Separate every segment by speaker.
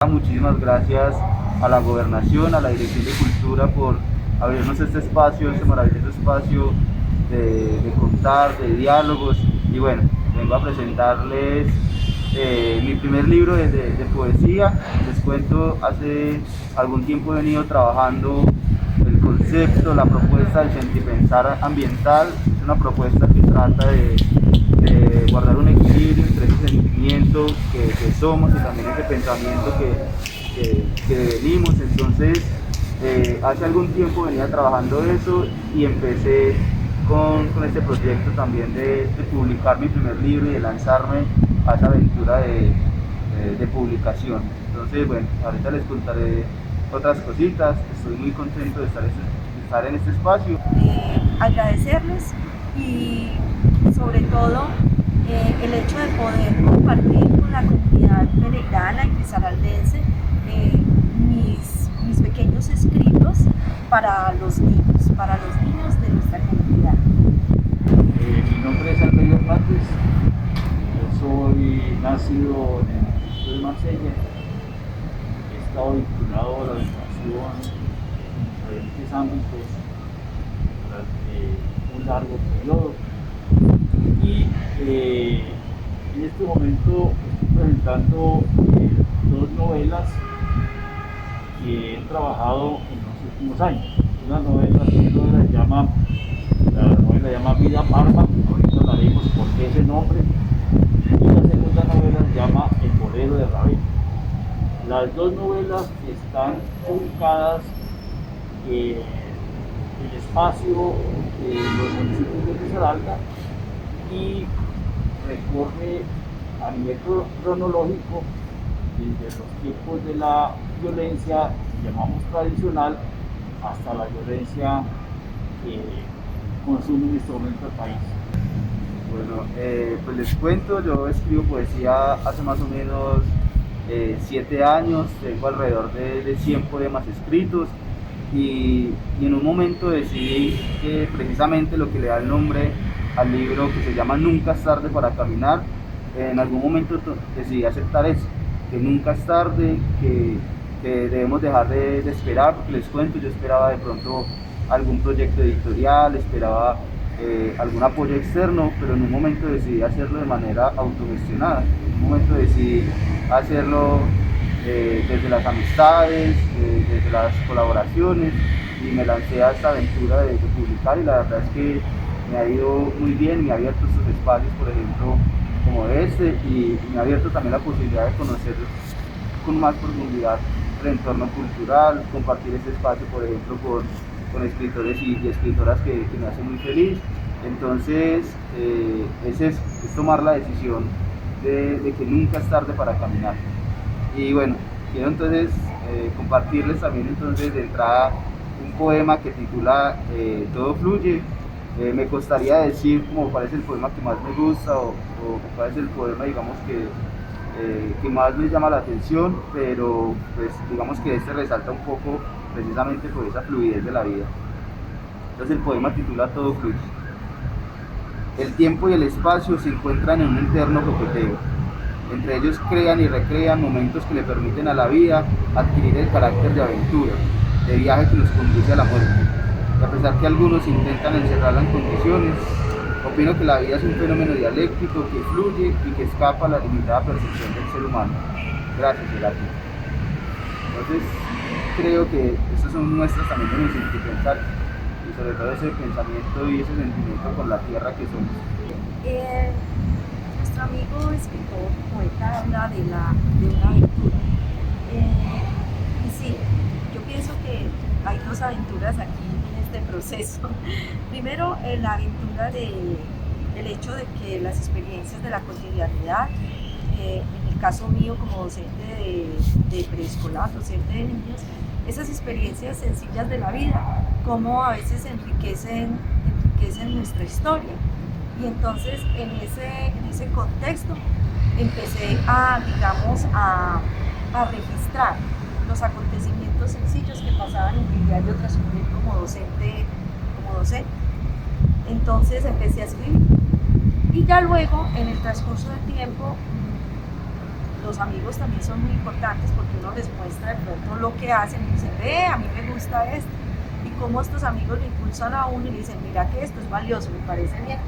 Speaker 1: Muchísimas gracias a la Gobernación, a la Dirección de Cultura por abrirnos este espacio, este maravilloso espacio de contar, de diálogos. Y bueno, vengo a presentarles mi primer libro de poesía. Les cuento, hace algún tiempo he venido trabajando el concepto, la propuesta del sentipensar ambiental. Es una propuesta que trata de guardar un equilibrio entre ese sentimiento que somos y también ese pensamiento que venimos. Entonces, hace algún tiempo venía trabajando eso y empecé con este proyecto también de publicar mi primer libro y de lanzarme a esa aventura de publicación. Entonces, bueno, ahorita les contaré otras cositas. Estoy muy contento de estar en este espacio.
Speaker 2: Agradecerles y sobre todo el hecho de poder compartir con la comunidad peregrina y risaraldense mis pequeños escritos para los niños de nuestra comunidad.
Speaker 3: Mi nombre es Alberio Hernández, yo soy nacido en el distrito de Marsella, he estado vinculado a la educación en diferentes ámbitos durante un largo periodo y en este momento estoy presentando dos novelas que he trabajado en los últimos años. Una novela se llama Vida Parva, ahorita hablaremos por qué ese nombre, y la segunda novela se llama El Bolero de Ravel. Las dos novelas están ubicadas en el espacio de los municipios de Risaralda y recorre a nivel cronológico desde los tiempos de la violencia, llamamos tradicional, hasta la violencia que consume en este momento el país.
Speaker 1: Bueno, pues les cuento, yo escribo poesía hace más o menos 7 años, tengo alrededor de 100 poemas escritos y en un momento decidí que precisamente lo que le da el nombre al libro, que se llama Nunca es tarde para caminar, en algún momento decidí aceptar eso, que nunca es tarde, que debemos dejar de esperar, porque les cuento, yo esperaba de pronto algún proyecto editorial, esperaba algún apoyo externo, pero en un momento decidí hacerlo de manera autogestionada, en un momento decidí hacerlo desde las amistades, desde las colaboraciones, y me lancé a esta aventura de publicar, y la verdad es que me ha ido muy bien, me ha abierto estos espacios, por ejemplo, como este, y me ha abierto también la posibilidad de conocer con más profundidad el entorno cultural, compartir este espacio, por ejemplo, con escritores y escritoras que me hacen muy feliz. Entonces, es tomar la decisión de que nunca es tarde para caminar. Y bueno, quiero entonces compartirles también entonces de entrada un poema que titula Todo fluye. Me costaría decir como cuál es el poema que más me gusta o cuál es el poema, digamos, que más me llama la atención, pero pues digamos que este resalta un poco precisamente por esa fluidez de la vida. Entonces el poema titula Todo fluye. El tiempo y el espacio se encuentran en un eterno coqueteo. Entre ellos crean y recrean momentos que le permiten a la vida adquirir el carácter de aventura, de viaje que nos conduce a la muerte. Y a pesar que algunos intentan encerrarla en condiciones, opino que la vida es un fenómeno dialéctico que fluye y que escapa a la limitada percepción del ser humano. Gracias, Gerardo. Entonces, creo que estas son muestras también de mi sentipensar y sobre todo ese pensamiento y ese sentimiento con la tierra que somos.
Speaker 2: Nuestro amigo escritor, poeta, habla de una aventura. Y sí, yo pienso que hay dos aventuras aquí en este proceso. Primero, la aventura del hecho de que las experiencias de la cotidianidad, en el caso mío como docente de preescolar, docente de niños, esas experiencias sencillas de la vida, cómo a veces enriquecen nuestra historia. Y entonces en ese contexto empecé a registrar los acontecimientos sencillos que pasaban en mi diario transcurrir como docente. Entonces empecé a escribir y ya luego en el transcurso del tiempo los amigos también son muy importantes porque uno les muestra de pronto lo que hacen y dicen, ve, a mí me gusta esto. Y cómo estos amigos lo impulsan a uno y le dicen, mira que esto es valioso, me parece bien.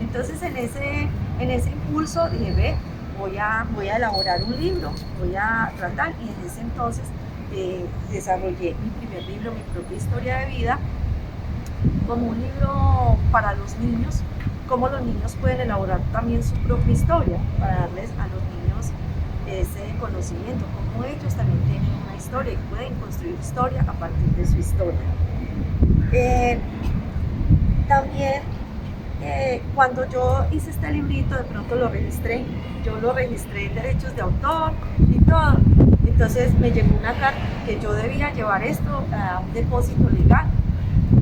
Speaker 2: Entonces en ese impulso dije, ve, voy a elaborar un libro, voy a tratar, y en ese entonces desarrollé mi primer libro, Mi propia historia de vida, como un libro para los niños, cómo los niños pueden elaborar también su propia historia, para darles a los niños ese conocimiento, cómo ellos también tienen una historia y pueden construir historia a partir de su historia. También cuando yo hice este librito, de pronto lo registré, yo lo registré en derechos de autor y todo. Entonces me llegó una carta que yo debía llevar esto a un depósito legal.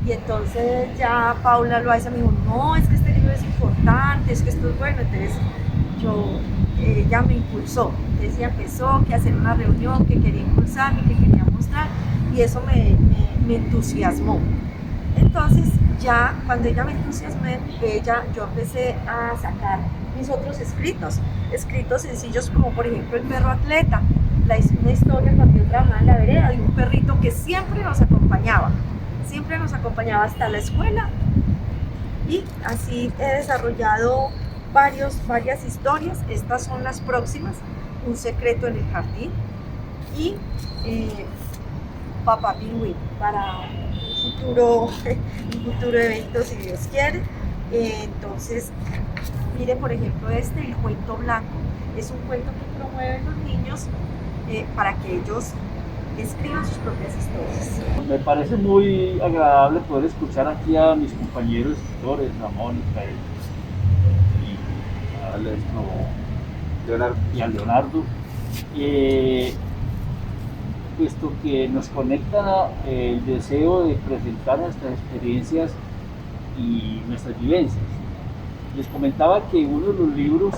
Speaker 2: Y entonces ya Paula Loaiza me dijo, no, es que este libro es importante, es que esto es bueno. Entonces ella me impulsó, decía empezó que hacer una reunión, que quería impulsarme, que quería mostrar, y eso me entusiasmó. Entonces ya cuando ella me entusiasmó, yo empecé a sacar mis otros escritos sencillos, como por ejemplo El perro atleta, una historia cuando yo trabajaba en la vereda de un perrito que siempre nos acompañaba hasta la escuela, y así he desarrollado varias historias. Estas son las próximas: Un secreto en el jardín y Papá Pingüino, para un futuro evento si Dios quiere. Entonces, mire por ejemplo El cuento blanco, es un cuento que promueven los niños para que ellos escriban sus propias historias.
Speaker 3: Me parece muy agradable poder escuchar aquí a mis compañeros escritores, a Mónica y a Leonardo, puesto que nos conecta el deseo de presentar nuestras experiencias y nuestras vivencias. Les comentaba que uno de los libros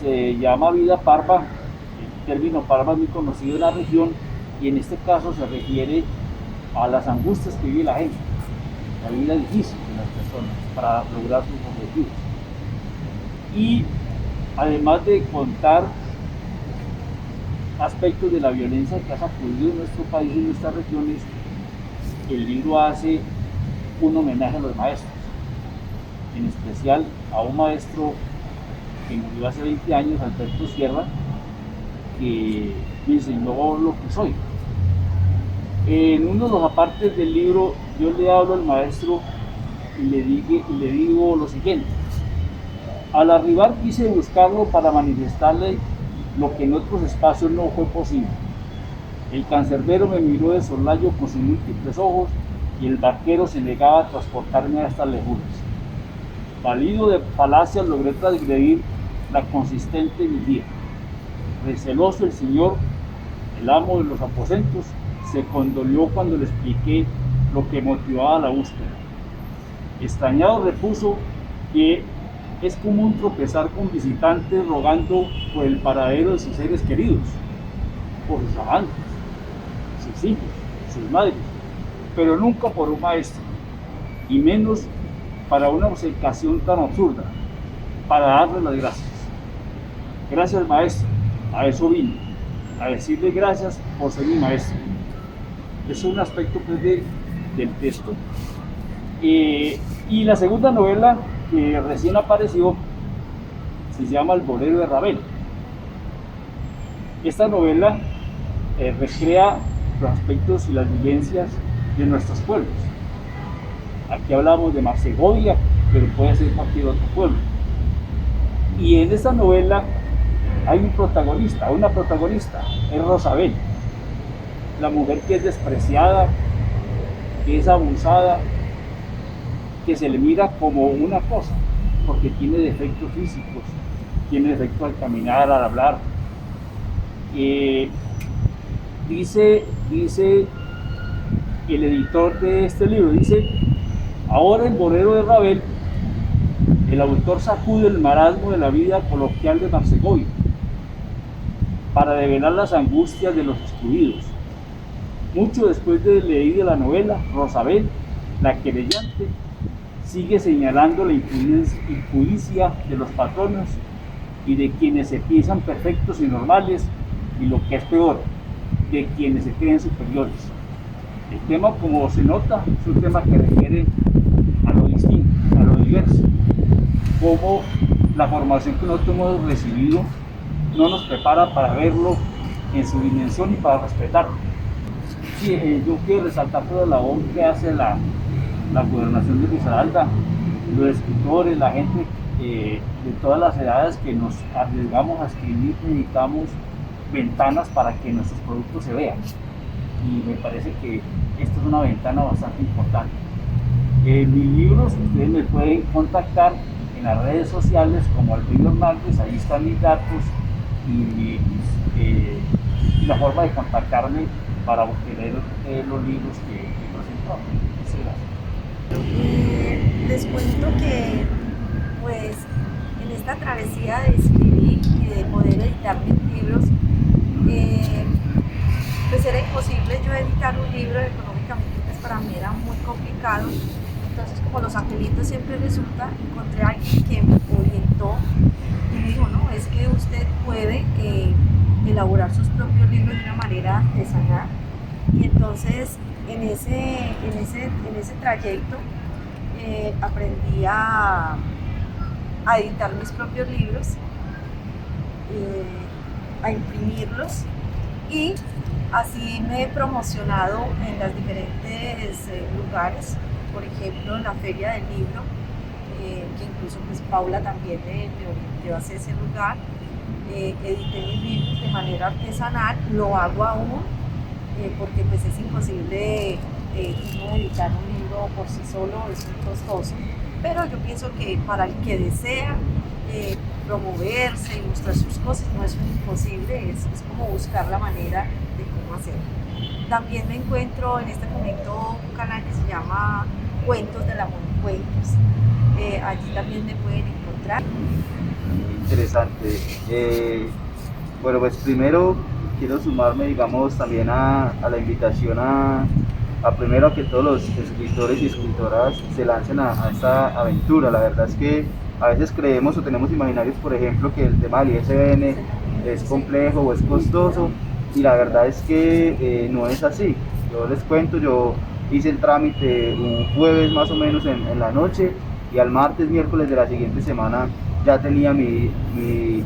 Speaker 3: se llama Vida Parva. El término parva es muy conocido en la región, y en este caso se refiere a las angustias que vive la gente, la vida difícil de las personas para lograr sus objetivos. Y además de contar aspectos de la violencia que ha sacudido en nuestro país y en nuestras regiones, el libro hace un homenaje a los maestros, en especial a un maestro que murió hace 20 años, Alberto Sierra, que me enseñó lo que soy. En uno de los apartes del libro yo le hablo al maestro y le digo lo siguiente: al arribar quise buscarlo para manifestarle lo que en otros espacios no fue posible. El cancerbero me miró de soslayo con sus múltiples ojos, y el barquero se negaba a transportarme a estas lejuras. Valido de falacias logré transgredir la consistente vigía. Receloso el señor, el amo de los aposentos, se condolió cuando le expliqué lo que motivaba la búsqueda. Extrañado repuso que es común tropezar con visitantes rogando por el paradero de sus seres queridos, por sus amantes, sus hijos, sus madres, pero nunca por un maestro, y menos para una obcecación tan absurda, para darle las gracias. Gracias, maestro, a eso vine, a decirle gracias por ser mi maestro. Es un aspecto pues, del texto. Y la segunda novela que recién apareció se llama El bolero de Ravel. Esta novela recrea los aspectos y las vivencias de nuestros pueblos. Aquí hablamos de Marsegovia, pero puede ser cualquier otro pueblo. Y en esta novela hay un protagonista, una protagonista, es Rosabel, la mujer que es despreciada, que es abusada, que se le mira como una cosa, porque tiene defectos físicos, tiene defectos al caminar, al hablar. Dice el editor de este libro, dice: ahora en Bolero de Ravel, el autor sacude el marasmo de la vida coloquial de Marsegovia para develar las angustias de los excluidos. Mucho después de leer la novela, Rosabel, la querellante, sigue señalando la impudicia de los patronos y de quienes se piensan perfectos y normales, y lo que es peor, de quienes se creen superiores. El tema, como se nota, es un tema que requiere a lo distinto, a lo diverso, como la formación que nosotros hemos recibido no nos prepara para verlo en su dimensión y para respetarlo. Sí, yo quiero resaltar toda la labor que hace la gobernación de Risaralda, los escritores, la gente de todas las edades que nos arriesgamos a escribir, necesitamos ventanas para que nuestros productos se vean, y me parece que esto es una ventana bastante importante. Mis libros, ustedes me pueden contactar en las redes sociales como Alfredo Hernández, ahí están mis datos y la forma de contactarme para obtener los libros que presento. Muchas gracias.
Speaker 2: Les cuento que pues en esta travesía de escribir y de poder editar mis libros, pues era imposible yo editar un libro económicamente, pues para mí era muy complicado. Entonces, como Los Angelitos siempre resulta, encontré a alguien que me orientó y me dijo, no, es que usted puede elaborar sus propios libros de una manera artesanal. Y entonces en ese trayecto aprendí a editar mis propios libros, a imprimirlos, y así me he promocionado en los diferentes lugares. Por ejemplo, en la Feria del Libro, que incluso pues Paula también me orientó hacia ese lugar. Edité mis libros de manera artesanal, lo hago aún, porque pues es imposible uno editar un libro por sí solo, es muy costoso, pero yo pienso que para el que desea promoverse y mostrar sus cosas no es un imposible, es como buscar la manera de cómo hacerlo. También me encuentro en este momento un canal que se llama Cuentos de la Cuentos. Allí también me pueden encontrar.
Speaker 1: Interesante. Bueno, pues primero quiero sumarme, digamos, también a la invitación a primero que todos los escritores y escritoras se lancen a esta aventura. La verdad es que a veces creemos o tenemos imaginarios, por ejemplo, que el tema del ISBN es complejo o es costoso, y la verdad es que no es así. Yo les cuento, yo hice el trámite un jueves más o menos en la noche, y al martes, miércoles de la siguiente semana ya tenía mi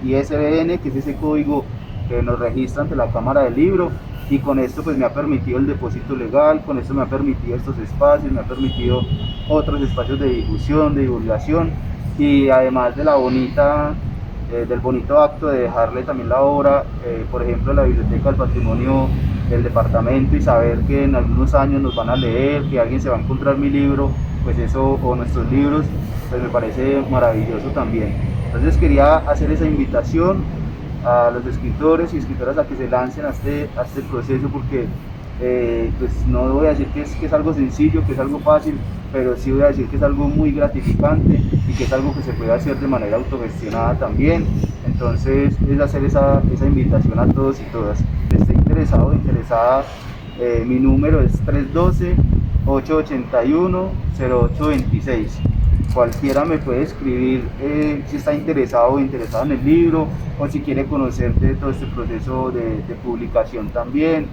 Speaker 1: ISBN, que es ese código que nos registra ante la Cámara del Libro, y con esto pues me ha permitido el depósito legal, con esto me ha permitido estos espacios, me ha permitido otros espacios de difusión, de divulgación, y además de del bonito acto de dejarle también la obra, por ejemplo, a la Biblioteca del Patrimonio del departamento, y saber que en algunos años nos van a leer, que alguien se va a encontrar mi libro, pues eso, o nuestros libros, pues me parece maravilloso también. Entonces quería hacer esa invitación a los escritores y escritoras a que se lancen a este proceso, porque pues no voy a decir que es algo sencillo, que es algo fácil, pero sí voy a decir que es algo muy gratificante y que es algo que se puede hacer de manera autogestionada también. Entonces es hacer esa invitación a todos y todas. Si esté interesado o interesada, mi número es 312-881-0826. Cualquiera me puede escribir si está interesado o interesado en el libro, o si quiere conocer de todo este proceso de publicación también.